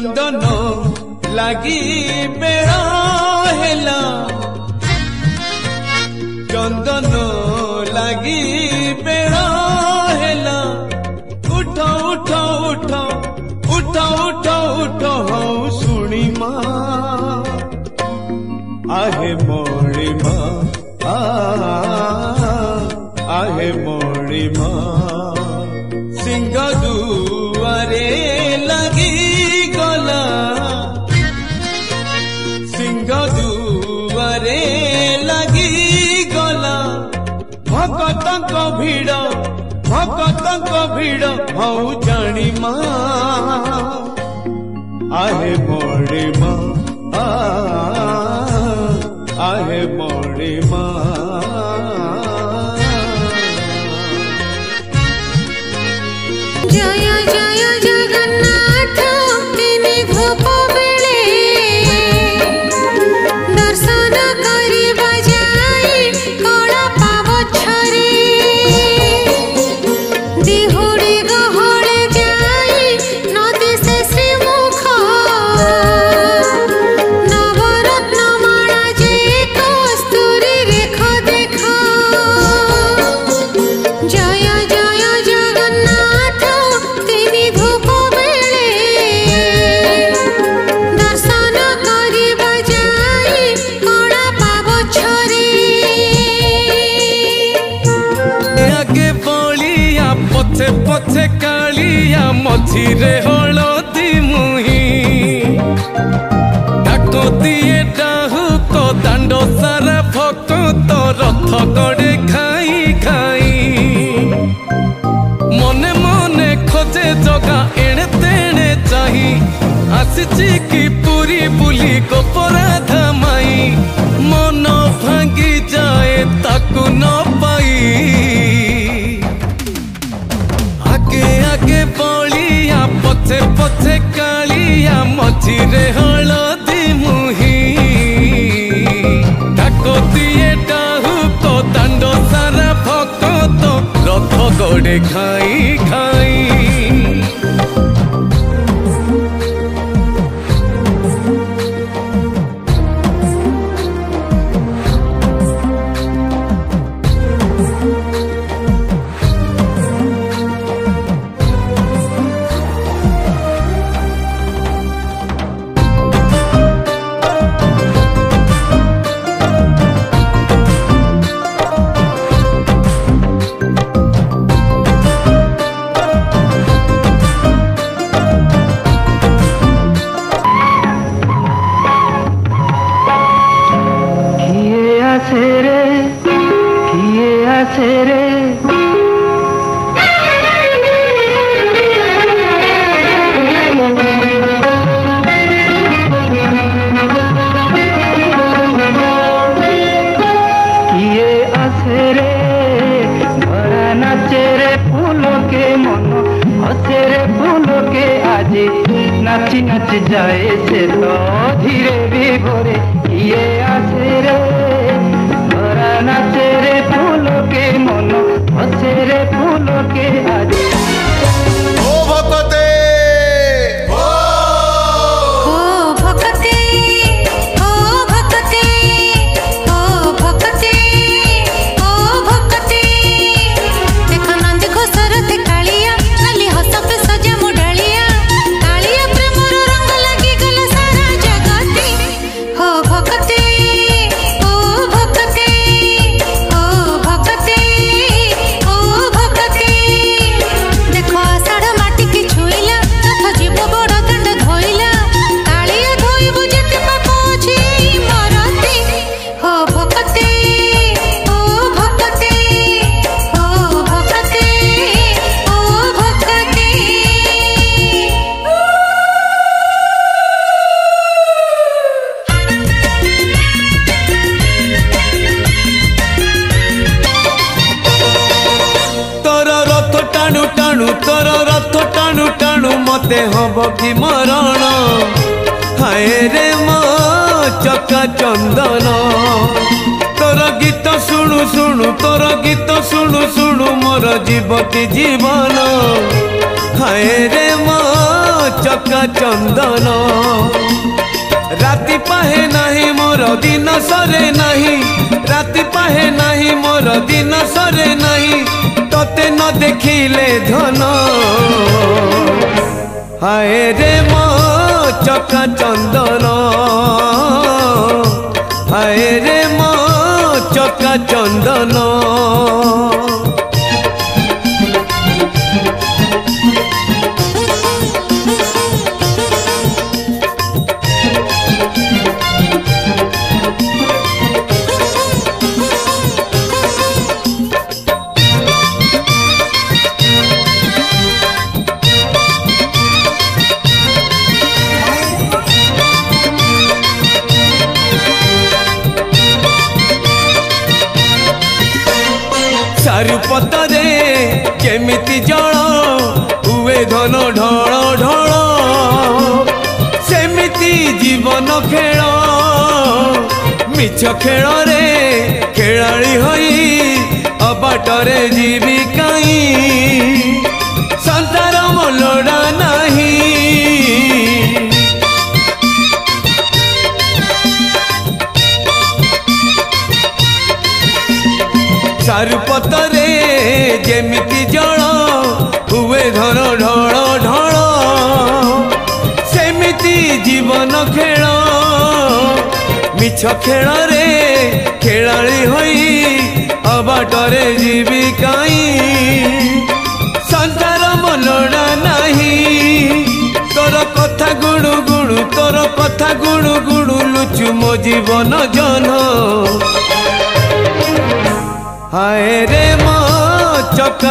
चंदन लगी बेड़ा हेला चंदन लगी बेड़ा हेला उठ उठ उठ उठ उठ उठ हौ सुनी माँ आहे मोड़ी माँ आहे मोड़ी माँ सिंह दुआरे लगी गला सिंह दुआरे लगी गला भगत भीड़ हौ जानी माँ आहे मोड़ी माँ आहे मोड़ी माँ जय जय जगन्नाथ तिनि धूप बेले दर्शन करिबा जाई कला पावछरे दिहुड़ी गहळे जाई नदी से श्रीमुख नवरत्न माला जे कस्तूरी रेख देख जय जय जगन्नाथ तिनि धूप बेले दर्शन करिबा जाई कला पावछरे आगे बलिया पछे पछे कालिया मझिरे हलदी मुही डाक दिए डाहुक दांड सारा भक्त रथ गड़े खाई खाई मने मने खोजे जगा एणे तेणे चाही आसिची की पूरी बुली गोपराधा माई मन भांगी जाए ताकू न पाई आगे आगे बलिया पछे पछे कालिया मझिरे हलदी मुही डाक दिए डाहुक दांड सारा भक्त रथ गड़े खाई खाई नाची नाची जाए से तो धीरे भी भोरे ये आसे रे भरा नाचे रे फूलों के मन हसे रे फूलों के आज ओ भक्ते मते हब कि मरण हाय रे मो चका चंदन तोर गीत शुणु शुणु तोर गीत शुणु शुणु मोर जीवती जीवन हाय रे मो चका चंदन राति पाहे नहीं मोर दिन सरे नहीं राति पाहे नहीं मोर दिन सरे नहीं तोते न देखिले धन हाय रे मो चका चंदन हाय रे मो चका चंदन चारुपतरे केमिति जल हुए धन ढल ढल सेमिति जीवन खेल मिछ खेल रे खेलाड़ी होई अबाटरे जीवी काई संसार मोलड़ा नहीं चारुपतरे जेमिति जल हुए धन ढल ढल सेमिति जीवन खेल मिछ खेल रे खेलाड़ी होई अबाटरे जीवी काई संसार मोलड़ा नहीं तोर कथा गुणु गुणु तोर कथा गुणु गुणु लुचु मो जीवन जन हाय रे मो चका